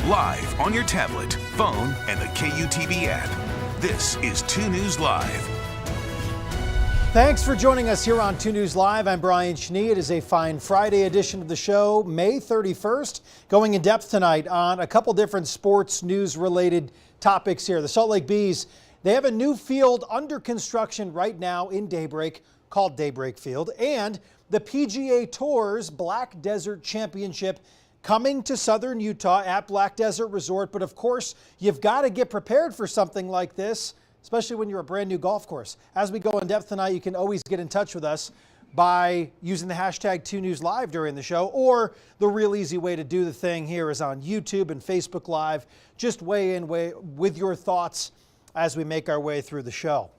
live on your tablet, phone, and the KUTV app. This is 2 News Live. Thanks for joining us here on 2 News Live. I'm Brian Schnee. It is a fine Friday edition of the show, May 31st. Going in depth tonight on a couple different sports news related topics here. The Salt Lake Bees, they have a new field under construction right now in Daybreak called Daybreak Field. And the PGA Tour's Black Desert Championship coming to southern Utah at Black Desert Resort. But of course, you've got to get prepared for something like this, especially when you're a brand new golf course. As we go in depth tonight, you can always get in touch with us by using the hashtag 2NewsLive during the show, or the real easy way to do the thing here is on YouTube and Facebook Live. Just weigh in with your thoughts as we make our way through the show.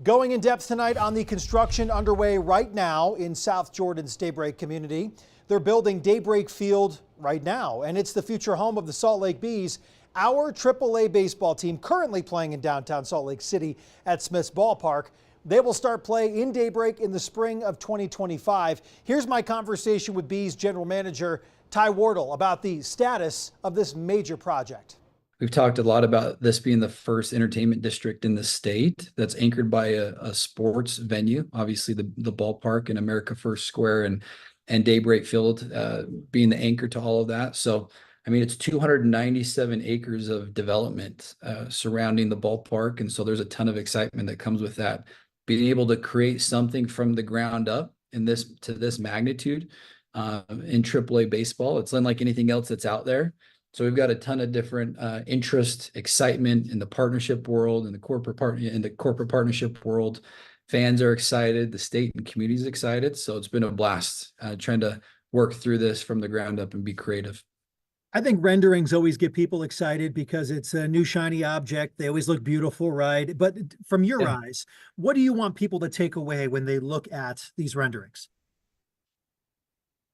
Going in depth tonight on the construction underway right now in South Jordan's Daybreak community. They're building Daybreak Field right now, and it's the future home of the Salt Lake Bees, our AAA baseball team currently playing in downtown Salt Lake City at Smith's Ballpark. They will start play in Daybreak in the spring of 2025. Here's my conversation with Bees General Manager Ty Wardle about the status of this major project. We've talked a lot about this being the first entertainment district in the state that's anchored by a sports venue, obviously the ballpark and America First Square and Daybreak Field being the anchor to all of that. So, I mean, it's 297 acres of development surrounding the ballpark. And so there's a ton of excitement that comes with that. Being able to create something from the ground up to this magnitude in AAA baseball, it's unlike anything else that's out there. So we've got a ton of different interest, excitement in the partnership world, in the corporate partnership world. Fans are excited, the state and community is excited. So it's been a blast trying to work through this from the ground up and be creative. I think renderings always get people excited because it's a new shiny object. They always look beautiful, right? But from your eyes, what do you want people to take away when they look at these renderings?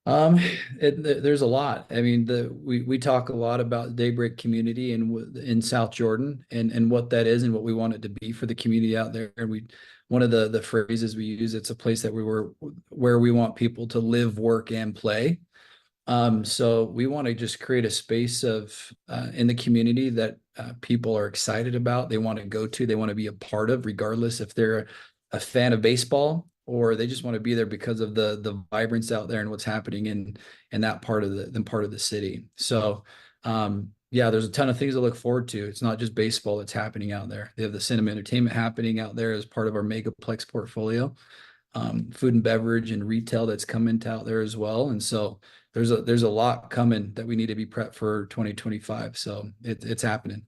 There's a lot. I mean, we talk a lot about Daybreak community and in South Jordan and what that is and what we want it to be for the community out there. And one of the phrases we use, it's a place that where we want people to live, work, and play. So we want to just create a space in the community that people are excited about. They want to go to, they want to be a part of, regardless if they're a fan of baseball or they just want to be there because of the vibrance out there and what's happening in that part of the city. So yeah, there's a ton of things to look forward to. It's not just baseball that's happening out there. They have the cinema entertainment happening out there as part of our Megaplex portfolio, food and beverage and retail that's coming out there as well. And so there's a lot coming that we need to be prepped for 2025. So it's happening.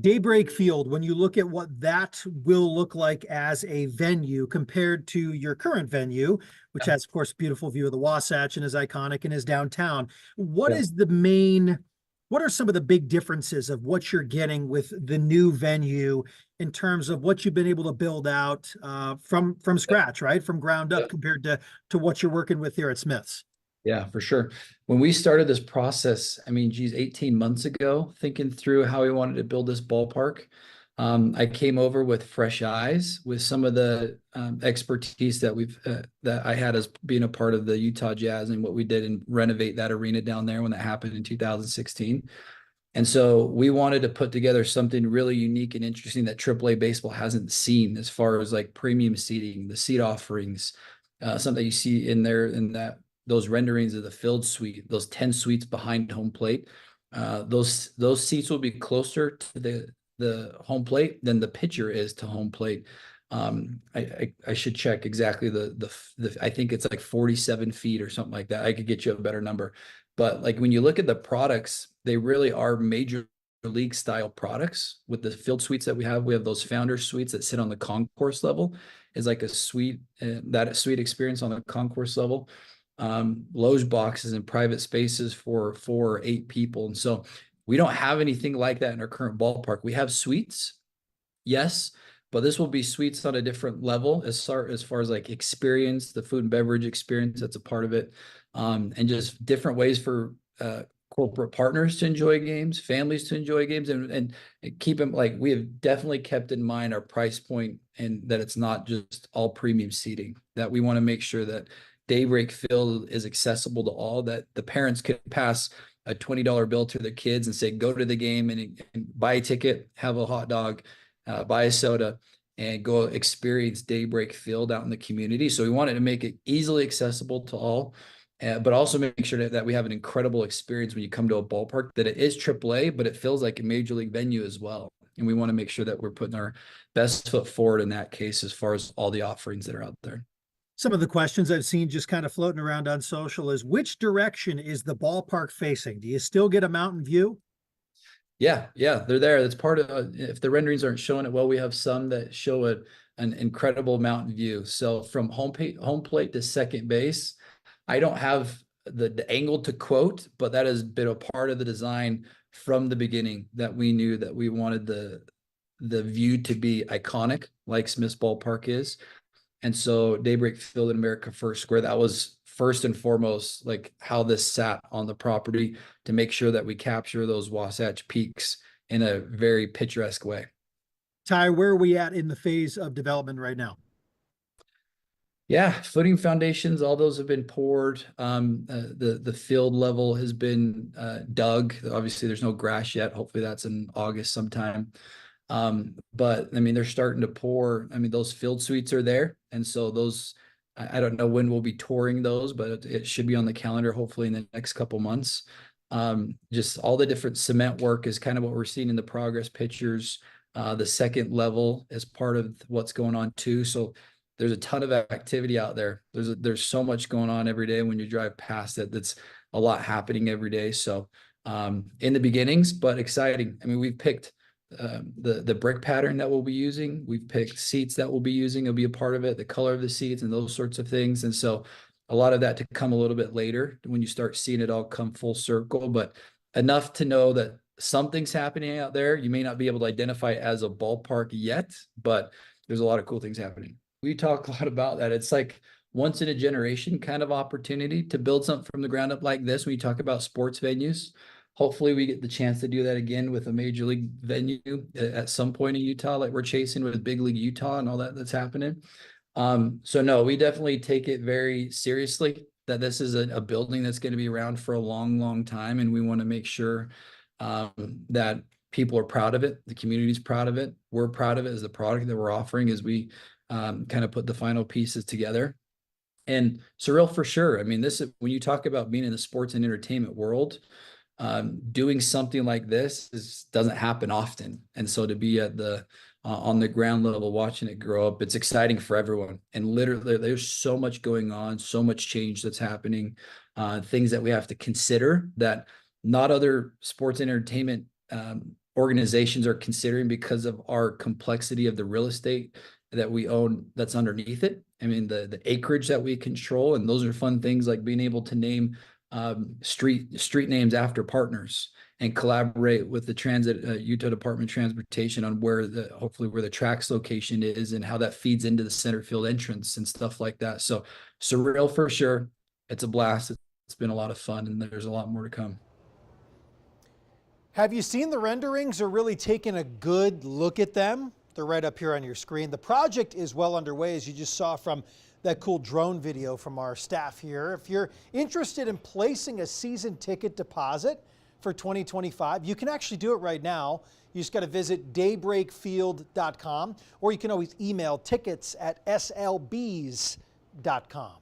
Daybreak Field, when you look at what that will look like as a venue compared to your current venue, which has, of course, a beautiful view of the Wasatch and is iconic and is downtown, what are some of the big differences of what you're getting with the new venue in terms of what you've been able to build out from scratch, right? From ground up compared to what you're working with here at Smith's? Yeah, for sure. When we started this process, I mean, 18 months ago, thinking through how we wanted to build this ballpark, I came over with fresh eyes with some of the expertise that that I had as being a part of the Utah Jazz and what we did and renovate that arena down there when that happened in 2016. And so we wanted to put together something really unique and interesting that AAA baseball hasn't seen as far as like premium seating, the seat offerings, something you see in there those renderings of the field suite, those 10 suites behind home plate. Those seats will be closer to the home plate than the pitcher is to home plate. I should check exactly I think it's like 47 feet or something like that. I could get you a better number. But like when you look at the products, they really are major league style products. With the field suites that we have those founder suites that sit on the concourse level, is like a suite, that suite experience on the concourse level. Loge boxes and private spaces for 4 or 8 people. And so we don't have anything like that in our current ballpark. We have suites, yes, but this will be suites on a different level as far as like experience, the food and beverage experience that's a part of it, and just different ways for corporate partners to enjoy games, families to enjoy games, and keep them, like, we have definitely kept in mind our price point and that it's not just all premium seating, that we want to make sure that Daybreak Field is accessible to all, that the parents could pass a $20 bill to their kids and say, go to the game and buy a ticket, have a hot dog, buy a soda, and go experience Daybreak Field out in the community. So we wanted to make it easily accessible to all, but also make sure that we have an incredible experience when you come to a ballpark, that it is AAA, but it feels like a major league venue as well. And we want to make sure that we're putting our best foot forward in that case, as far as all the offerings that are out there. Some of the questions I've seen just kind of floating around on social is, which direction is the ballpark facing? Do you still get a mountain view? Yeah, they're there. That's part of, if the renderings aren't showing it well, we have some that show an incredible mountain view. So from home plate to second base, I don't have the angle to quote, but that has been a part of the design from the beginning, that we knew that we wanted the view to be iconic, like Smith's Ballpark is. And so Daybreak Field in America First Square, that was first and foremost like how this sat on the property, to make sure that we capture those Wasatch Peaks in a very picturesque way. Ty, where are we at in the phase of development right now? Yeah, footing foundations, all those have been poured. The field level has been dug. Obviously, there's no grass yet. Hopefully that's in August sometime. But I mean, they're starting to pour. I mean, those field suites are there. And so those, I don't know when we'll be touring those, but it should be on the calendar, hopefully in the next couple months. Just all the different cement work is kind of what we're seeing in the progress pictures. The second level is part of what's going on too. So there's a ton of activity out there. There's so much going on every day when you drive past it. That's a lot happening every day. So in the beginnings, but exciting. I mean, we've picked the brick pattern that we'll be using. We've picked seats that we'll be using. It'll be a part of it, the color of the seats and those sorts of things. And so a lot of that to come a little bit later when you start seeing it all come full circle, but enough to know that something's happening out there. You may not be able to identify it as a ballpark yet, but there's a lot of cool things happening. We talk a lot about that. It's like once in a generation kind of opportunity to build something from the ground up like this. When you talk about sports venues, hopefully we get the chance to do that again with a major league venue at some point in Utah, like we're chasing with Big League Utah and all that's happening. So no, we definitely take it very seriously that this is a building that's going to be around for a long, long time. And we want to make sure that people are proud of it. The community's proud of it. We're proud of it as the product that we're offering as we kind of put the final pieces together. And surreal for sure. I mean, this is when you talk about being in the sports and entertainment world, doing something like this doesn't happen often. And so to be at the on the ground level, watching it grow up, it's exciting for everyone. And literally there's so much going on, so much change that's happening, things that we have to consider that not other sports and entertainment organizations are considering because of our complexity of the real estate that we own that's underneath it. I mean, the acreage that we control, and those are fun things like being able to name street names after partners and collaborate with the transit Utah Department of Transportation on hopefully where the tracks location is and how that feeds into the center field entrance and stuff like that. So surreal for sure. It's a blast. It's been a lot of fun, and there's a lot more to come. Have you seen the renderings or really taken a good look at them? They're right up here on your screen. The project is well underway, as you just saw from that cool drone video from our staff here. If you're interested in placing a season ticket deposit for 2025, you can actually do it right now. You just got to visit daybreakfield.com, or you can always email tickets@slbs.com.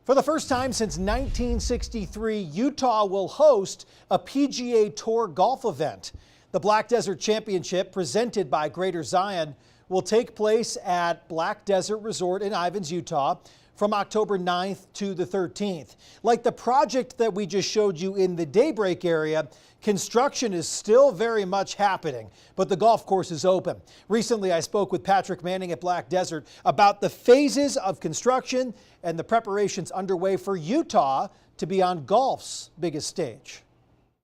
For the first time since 1963, Utah will host a PGA Tour golf event. The Black Desert Championship, presented by Greater Zion, will take place at Black Desert Resort in Ivins, Utah, from October 9th to the 13th. Like the project that we just showed you in the Daybreak area, construction is still very much happening, but the golf course is open. Recently, I spoke with Patrick Manning at Black Desert about the phases of construction and the preparations underway for Utah to be on golf's biggest stage.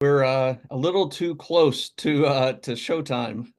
We're a little too close to showtime,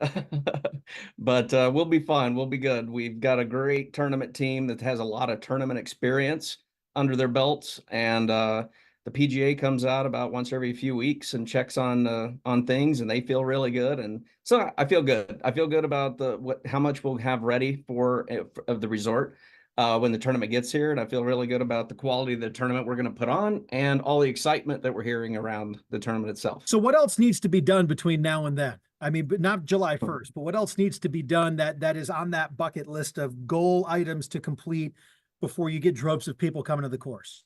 but we'll be fine. We'll be good. We've got a great tournament team that has a lot of tournament experience under their belts, and the PGA comes out about once every few weeks and checks on things, and they feel really good. And so I feel good. I feel good about how much we'll have ready of the resort. when the tournament gets here. And I feel really good about the quality of the tournament we're going to put on and all the excitement that we're hearing around the tournament itself. So what else needs to be done between now and then? I mean, but not July 1st, but what else needs to be done that is on that bucket list of goal items to complete before you get droves of people coming to the course?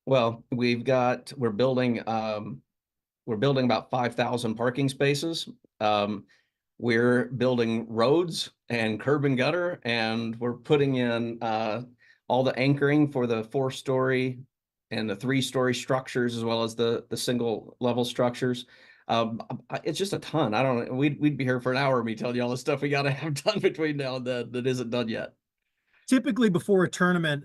Well, we're building about 5,000 parking spaces. We're building roads and curb and gutter, and we're putting in all the anchoring for the 4-story and the 3-story structures, as well as the single level structures. It's just a ton. I don't know. We'd be here for an hour, me telling you all the stuff we got to have done between now and then that isn't done yet. Typically before a tournament,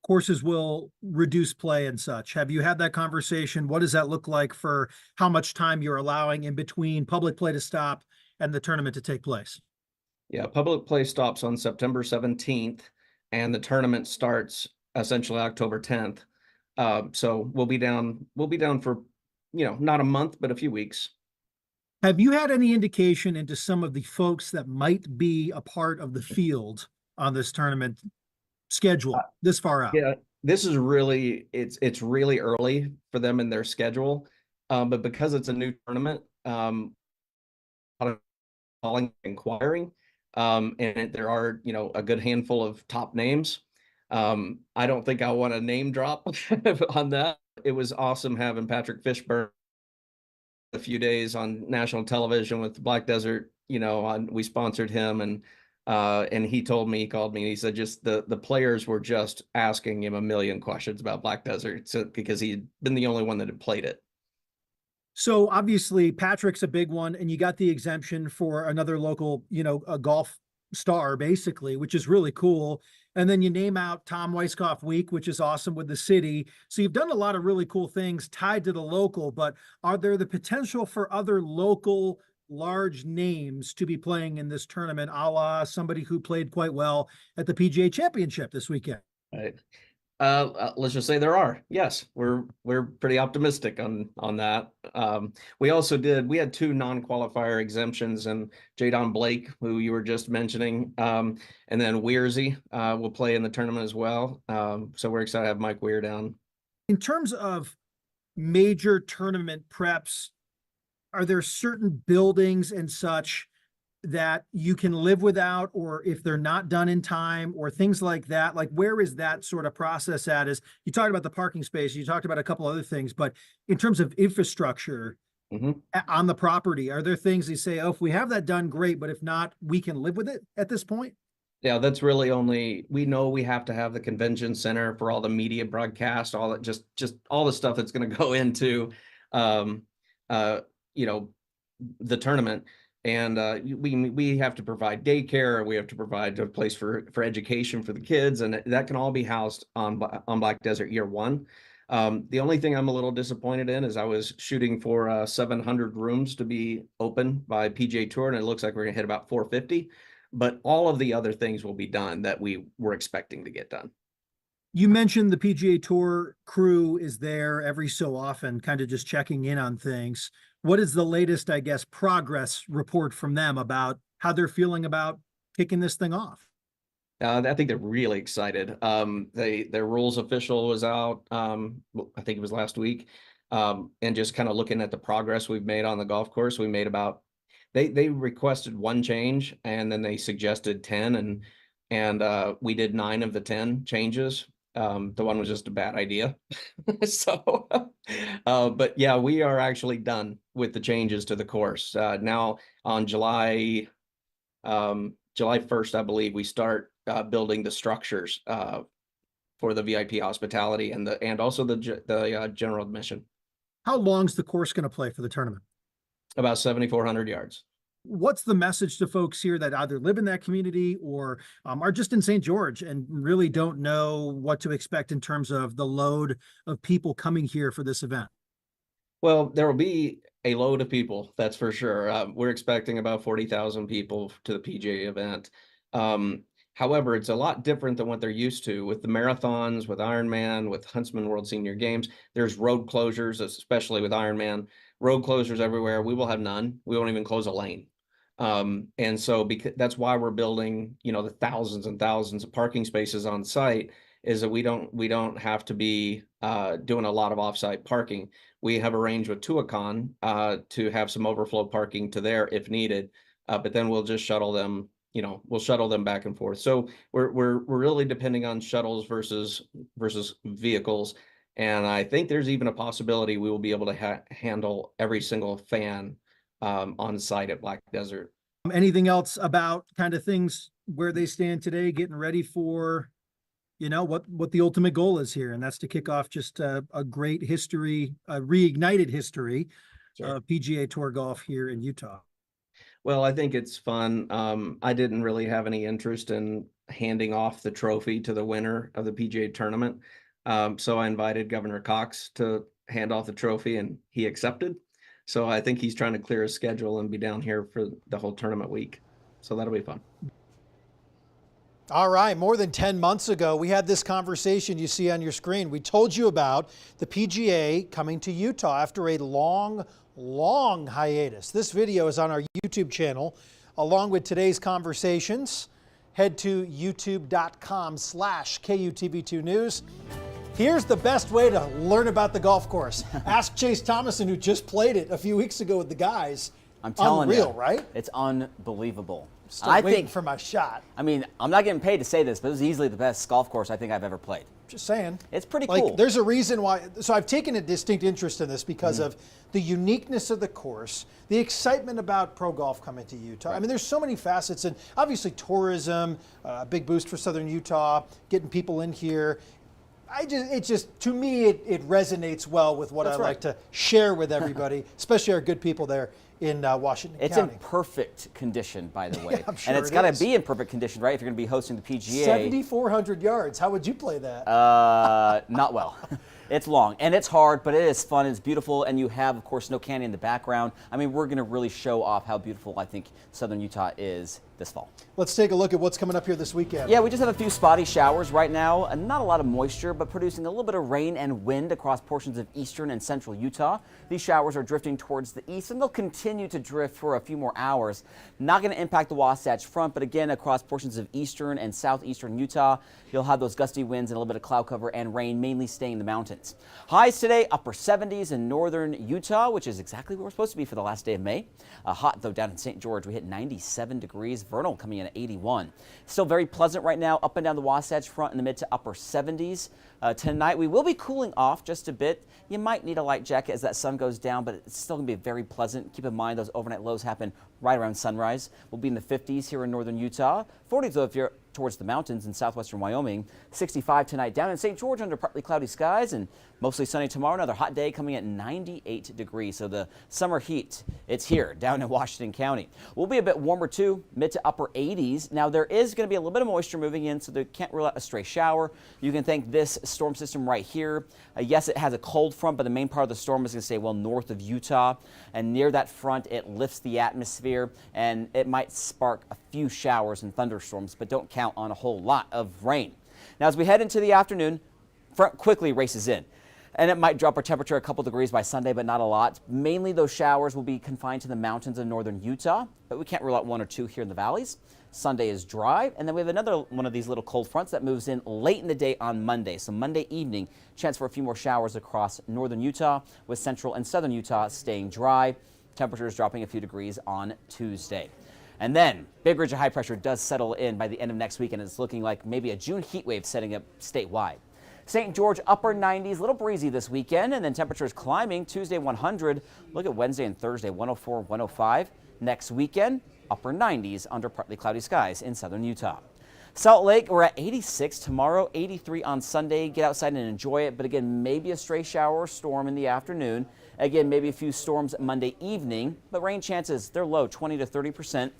courses will reduce play and such. Have you had that conversation? What does that look like for how much time you're allowing in between public play to stop and the tournament to take place? Yeah, public play stops on September 17th, and the tournament starts essentially October 10th. So we'll be down for, not a month, but a few weeks. Have you had any indication into some of the folks that might be a part of the field on this tournament schedule this far out? Yeah, this is really, it's really early for them in their schedule. But because it's a new tournament, a lot of calling, inquiring, and there are, a good handful of top names. I don't think I want to name drop on that. It was awesome having Patrick Fishburne a few days on national television with Black Desert. We sponsored him, and he called me, and he said just the players were just asking him a million questions about Black Desert, because he'd been the only one that had played it. So obviously Patrick's a big one, and you got the exemption for another local, a golf star basically, which is really cool. And then you name out Tom Weiskopf Week, which is awesome with the city. So you've done a lot of really cool things tied to the local, but are there the potential for other local large names to be playing in this tournament, a la somebody who played quite well at the PGA Championship this weekend? Right. Let's just say there are. Yes, we're pretty optimistic on that. We had 2 non-qualifier exemptions, and Jadon Blake, who you were just mentioning, and then Weirzy will play in the tournament as well. So we're excited to have Mike Weir down. In terms of major tournament preps, are there certain buildings and such that you can live without, or if they're not done in time, or things like that? Like, where is that sort of process at? As you talked about the parking space, you talked about a couple other things, but in terms of infrastructure on the property, are there things you say, oh, if we have that done, great, but if not, we can live with it at this point? Yeah, that's really we know we have to have the convention center for all the media broadcast, all that, just all the stuff that's going to go into, the tournament. And we have to provide daycare, we have to provide a place for education for the kids, and that can all be housed on Black Desert year one. The only thing I'm a little disappointed in is I was shooting for 700 rooms to be open by PGA Tour, and it looks like we're gonna hit about 450. But all of the other things will be done that we were expecting to get done. You mentioned the PGA Tour crew is there every so often, kind of just checking in on things. What is the latest, I guess, progress report from them about how they're feeling about kicking this thing off? I think they're really excited. Their rules official was out, I think it was last week, and just kind of looking at the progress we've made on the golf course. We made they requested 1 change, and then they suggested 10, and we did 9 of the 10 changes. The one was just a bad idea. So, but yeah, we are actually done with the changes to the course. Now on July 1st, I believe, we start building the structures for the VIP hospitality and also the general admission. How long's the course going to play for the tournament? About 7,400 yards. What's the message to folks here that either live in that community or are just in St. George and really don't know what to expect in terms of the load of people coming here for this event? Well, there will be a load of people, that's for sure. We're expecting about 40,000 people to the PGA event. However, it's a lot different than what they're used to with the marathons, with Ironman, with Huntsman World Senior Games. There's road closures, especially with Ironman. Road closures everywhere. We will have none. We won't even close a lane. And so because that's why we're building, the thousands and thousands of parking spaces on site, is that we don't have to be doing a lot of offsite parking. We have arranged with Tuacahn to have some overflow parking to there if needed, but then we'll just shuttle them. We'll shuttle them back and forth. So we're really depending on shuttles versus vehicles. And I think there's even a possibility we will be able to handle every single fan on site at Black Desert. Anything else about kind of things where they stand today, getting ready for, what the ultimate goal is here, and that's to kick off just a great history, a reignited history of PGA Tour golf here in Utah. Well, I think it's fun. I didn't really have any interest in handing off the trophy to the winner of the PGA tournament. So I invited Governor Cox to hand off the trophy, and he accepted. So I think he's trying to clear his schedule and be down here for the whole tournament week. So that'll be fun. All right, more than 10 months ago, we had this conversation you see on your screen. We told you about the PGA coming to Utah after a long hiatus. This video is on our YouTube channel, along with today's conversations. Head to youtube.com/KUTV2 News. Here's the best way to learn about the golf course. Ask Chase Thomason, who just played it a few weeks ago with the guys. I'm telling Unreal, you, right? It's unbelievable. Still waiting for my shot. I mean, I'm not getting paid to say this, but it was easily the best golf course I think I've ever played. Just saying. It's pretty cool. There's a reason why. So I've taken a distinct interest in this because of the uniqueness of the course, the excitement about pro golf coming to Utah. Right. I mean, there's so many facets, and obviously tourism, a big boost for Southern Utah, getting people in here. To me, it resonates well with what I like to share with everybody, especially our good people there in Washington It's County. in perfect condition, by the way. Yeah, I'm sure and it's got to be in perfect condition, right, if you're going to be hosting the PGA. 7,400 yards. How would you play that? Not well. It's long and it's hard, but it is fun. It's beautiful, and you have, of course, Snow Canyon in the background. I mean, we're going to really show off how beautiful I think Southern Utah is this fall. Let's take a look at what's coming up here this weekend. Yeah, we just have a few spotty showers right now, and not a lot of moisture, but producing a little bit of rain and wind across portions of eastern and central Utah. These showers are drifting towards the east, and they'll continue to drift for a few more hours. Not going to impact the Wasatch Front, but again, across portions of eastern and southeastern Utah, you'll have those gusty winds and a little bit of cloud cover and rain, mainly staying in the mountains. Highs today, upper 70s in northern Utah, which is exactly where we're supposed to be for the last day of May. Hot, though, down in St. George. We hit 97 degrees. Vernal coming in at 81. Still very pleasant right now, up and down the Wasatch Front in the mid to upper 70s. Tonight, we will be cooling off just a bit. You might need a light jacket as that sun goes down, but it's still going to be very pleasant. Keep in mind those overnight lows happen right around sunrise. We'll be in the 50s here in northern Utah. 40s, though, if you're towards the mountains in southwestern Wyoming. 65 tonight down in St. George under partly cloudy skies, and mostly sunny tomorrow. Another hot day coming at 98 degrees. So the summer heat, it's here down in Washington County. We'll be a bit warmer too, mid to upper 80s. Now there is going to be a little bit of moisture moving in, so they can't rule out a stray shower. You can thank this storm system right here. Yes, it has a cold front, but the main part of the storm is going to stay well north of Utah. And near that front, it lifts the atmosphere, and it might spark a few showers and thunderstorms, but don't count on a whole lot of rain. Now, as we head into the afternoon, front quickly races in, and it might drop our temperature a couple degrees by Sunday, but not a lot. Mainly those showers will be confined to the mountains of northern Utah, but we can't rule out one or two here in the valleys. Sunday is dry, and then we have another one of these little cold fronts that moves in late in the day on Monday. So Monday evening, chance for a few more showers across northern Utah, with central and southern Utah staying dry. Temperatures dropping a few degrees on Tuesday. And then big ridge of high pressure does settle in by the end of next week, and it's looking like maybe a June heat wave setting up statewide. St. George upper 90s, a little breezy this weekend, and then temperatures climbing Tuesday 100. Look at Wednesday and Thursday 104, 105. Next weekend, upper 90s under partly cloudy skies in southern Utah. Salt Lake, we're at 86 tomorrow, 83 on Sunday. Get outside and enjoy it, but again, maybe a stray shower or storm in the afternoon. Again, maybe a few storms Monday evening, but rain chances, they're low, 20 to 30%.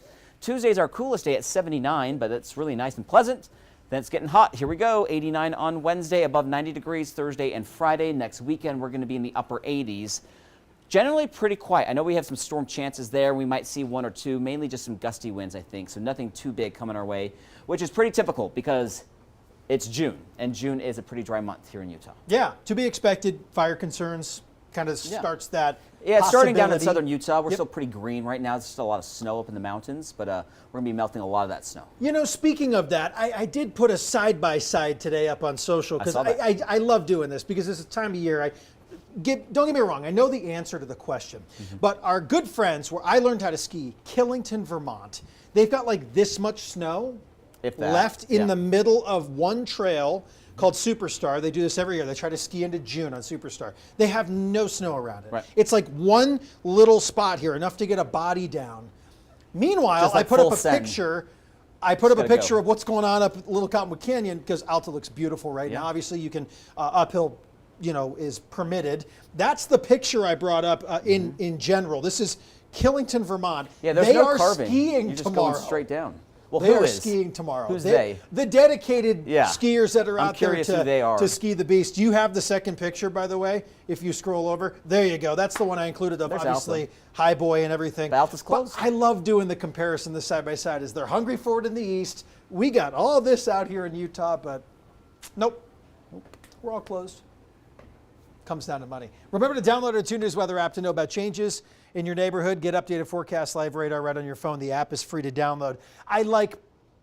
Tuesday's our coolest day at 79, but it's really nice and pleasant. Then it's getting hot. Here we go, 89 on Wednesday, above 90 degrees Thursday and Friday. Next weekend, we're going to be in the upper 80s. Generally pretty quiet. I know we have some storm chances there. We might see one or two, mainly just some gusty winds, I think. So nothing too big coming our way, which is pretty typical because it's June, and June is a pretty dry month here in Utah. Yeah, to be expected. Fire concerns kind of starts that. Yeah, it's starting down in possibility. southern Utah. We're Yep. still pretty green right now. There's still a lot of snow up in the mountains, but we're going to be melting a lot of that snow. You know, speaking of that, I did put a side-by-side today up on social because saw that. I love doing this because it's a time of year. Don't get me wrong, I know the answer to the question, Mm-hmm. but our good friends where I learned how to ski, Killington, Vermont, they've got like this much snow If that, left in yeah. the middle of one trail called Superstar. They do this every year. They try to ski into June on Superstar. They have no snow around it. Right. It's like one little spot here, enough to get a body down. Meanwhile, Just like I put up full a send. picture. I put up a gotta picture go. of what's going on up at Little Cottonwood Canyon because Alta looks beautiful right now. Yeah. Obviously, you can uphill, is permitted. That's the picture I brought up in general. This is Killington, Vermont. Yeah, there's they no are carving. skiing You're just tomorrow. going straight down. Well, They who are is? skiing tomorrow. Who's they? The dedicated Yeah. skiers that are I'm out there curious who they are. to ski the beast. Do you have the second picture, by the way? If you scroll over, there you go. That's the one I included of There's obviously Alta. High Boy and everything. But Alta's closed. But I love doing the comparison, the side by side. Is they're hungry for it in the east. We got all this out here in Utah, but nope. We're all closed. Comes down to money. Remember to download our 2 News Weather app to know about changes in your neighborhood. Get updated forecast live radar right on your phone. The app is free to download. I like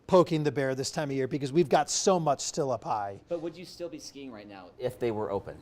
poking the bear this time of year because we've got so much still up high. But would you still be skiing right now if they were open?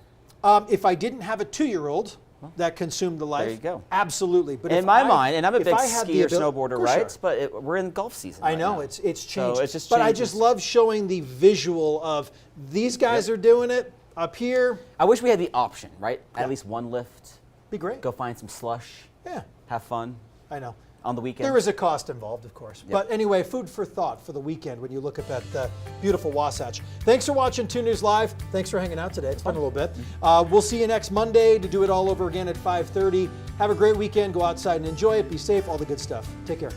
If I didn't have a 2-year-old that consumed the life, There you go. absolutely. But In if my I- mind, and I'm a if big I had the skier, abil- snowboarder, For right? sure. But we're in golf season. I right know now. it's changed. So it just but I changes. just love showing the visual of these guys are doing it up here. I wish we had the option, right? At least one lift. Be great. Go find some slush. Yeah, Have fun I know. on the weekend. There is a cost involved, of course. But anyway, food for thought for the weekend when you look at that beautiful Wasatch. Thanks for watching 2 News Live. Thanks for hanging out today. It's been a little bit. We'll see you next Monday to do it all over again at 5:30. Have a great weekend. Go outside and enjoy it. Be safe. All the good stuff. Take care.